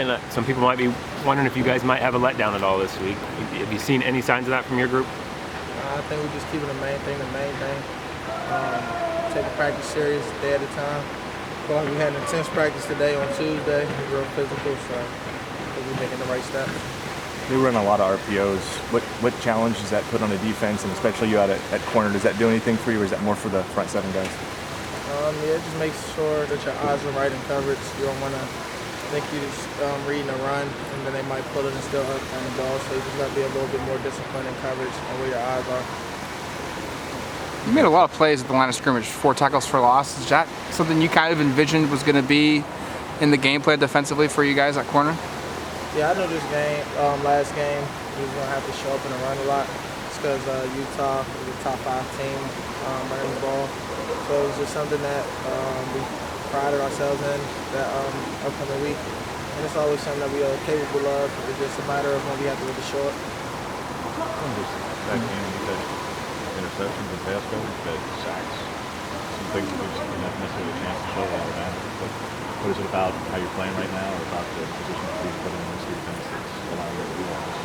and some people might be wondering if you guys might have a letdown at all this week. Have you seen any signs of that from your group? I think we're just keeping the main thing. Taking practice serious, a day at a time. Feel like we had an intense practice today on Tuesday, real physical, so I think we're making the right steps. They run a lot of RPOs. What challenge does that put on the defense, and especially you out at corner? Does that do anything for you, or is that more for the front seven guys? Yeah, it just makes sure that your eyes are right in coverage. You don't want to think you're just reading a run, and then they might pull it and still up on the ball. So you just got to be a little bit more disciplined in coverage on where your eyes are. You made a lot of plays at the line of scrimmage, 4 tackles for loss. Is that something you kind of envisioned was going to be in the game plan defensively for you guys at corner? Yeah, I knew this game, last game, we was going to have to show up and run a lot. It's because Utah is a top 5 team running the ball. So it was just something that we prided ourselves in that upcoming week. And it's always something that we are capable of. It's just a matter of when we have to really show it. That game, you said interceptions and pass coverage, but sacks. Some things that you're not necessarily a chance to show all that. But what is it about how you're playing right now, or about the position that you're putting in this defense that's allowing you to do all this?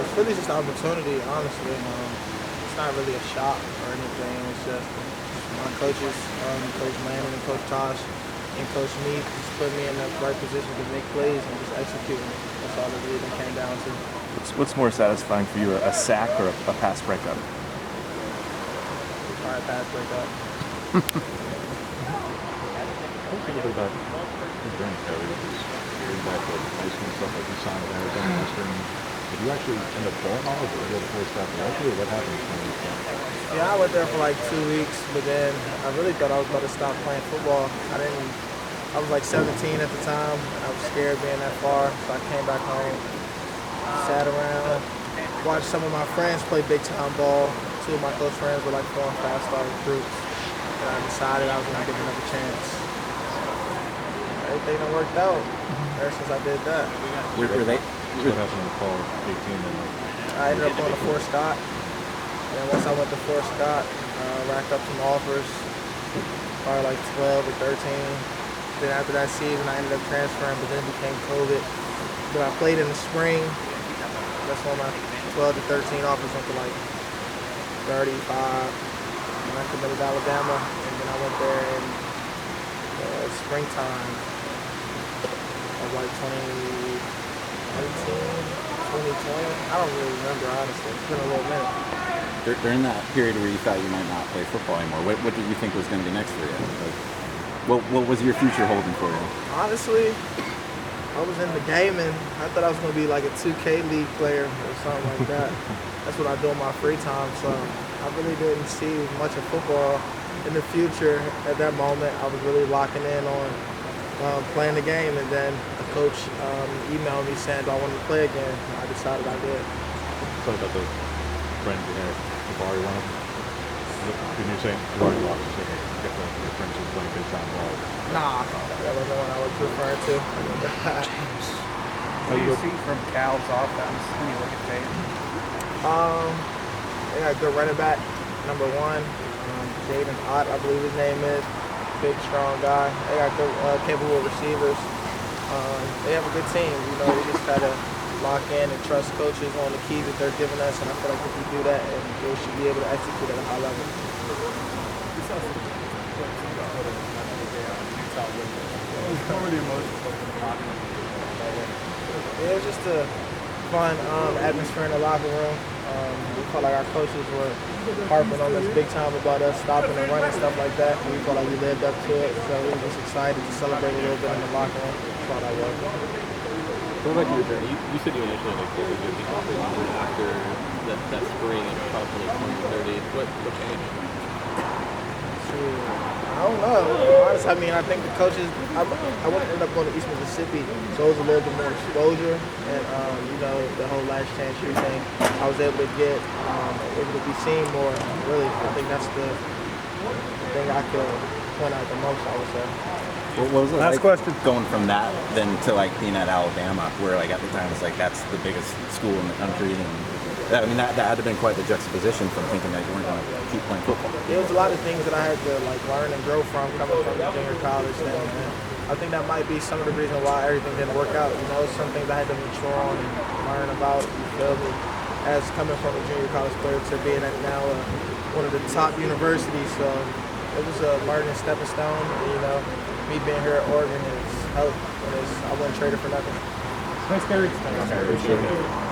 It's really just an opportunity, honestly. It's not really a shot or anything. It's just my coaches, Coach Lanning and Coach Tosh and Coach Mead, just put me in the right position to make plays and just execute. That's all it really came down to. What's more satisfying for you, a sack or a pass breakup? All right, pass breakup. Talk a little bit about your journey, Khyree. Getting back to high school and stuff like you signed with Arizona Western. Did you actually end up going on, or did you go to Florida State directly, or what happened when you came? Yeah, I went there for like 2 weeks, but then I really thought I was about to stop playing football. I was like 17 at the time. I was scared being that far, so I came back home, sat around, watched some of my friends play big-time ball. 2 of my close friends were like 4 and 5-star recruits, and I decided I was going to give another chance. Everything that worked out ever since I did that. What happened in the fall of 18 then? I ended up going to Fort Scott, and once I went to Fort Scott, racked up some offers, probably like 12 or 13. Then after that season, I ended up transferring, but then it became COVID. But I played in the spring. That's when my 12 to 13 offers went to like 35. And I committed to Alabama, and then I went there in springtime of like 2020. I don't really remember, honestly. It's been a little minute. During that period where you thought you might not play football anymore, what did you think was going to be next for you? Like, what was your future holding for you? Honestly, I was in the game and I thought I was going to be like a 2K league player or something like that. That's what I do in my free time. So I really didn't see much of football in the future at that moment. I was really locking in on playing the game, and then a coach emailed me saying, do I want to play again? I decided I did. Talk about the friends you had, Jabari, one of them. Didn't you say Jabari lost? You said get your friends who playing big time ball. Nah, that wasn't the one I was referring to. What do you see from Cal's offense when you look at tape? They got a good running back, number 1. Jaden Ott, I believe his name is. Big, strong guy. They got good, capable receivers. They have a good team. You know, we just gotta lock in and trust coaches on the keys that they're giving us, and I feel like if we do that, and we should be able to execute at a high level. It was just a fun atmosphere in the locker room. We felt like our coaches were harping on us big time about us stopping and running, stuff like that. And we felt like we lived up to it. So we were just excited to celebrate a little bit in the locker room. That's all I was. What about your journey? You said you initially had a goal to be offensive after that spring and probably 2030. What changed? I don't know. Honestly, I mean, I think the coaches, I wouldn't end up going to East Mississippi, so it was a little bit more exposure. And, you know, the whole last chance shoot thing, I was able to get, able to be seen more. Really, I think that's the thing I could point out the most, I would say. What was it Last like question. going from that then to like being at Alabama, where like at the time it's like that's the biggest school in the country, and I mean that had to have been quite the juxtaposition from thinking that you weren't going to keep playing football. There was a lot of things that I had to like learn and grow from coming from the junior college thing. I think that might be some of the reason why everything didn't work out. You know, some things I had to mature on and learn about. You feel me? As coming from a junior college player to being at now one of the top universities, so it was a learning stepping stone. And, you know, me being here at Oregon has helped. I wouldn't trade it for nothing. Thanks, Khyree.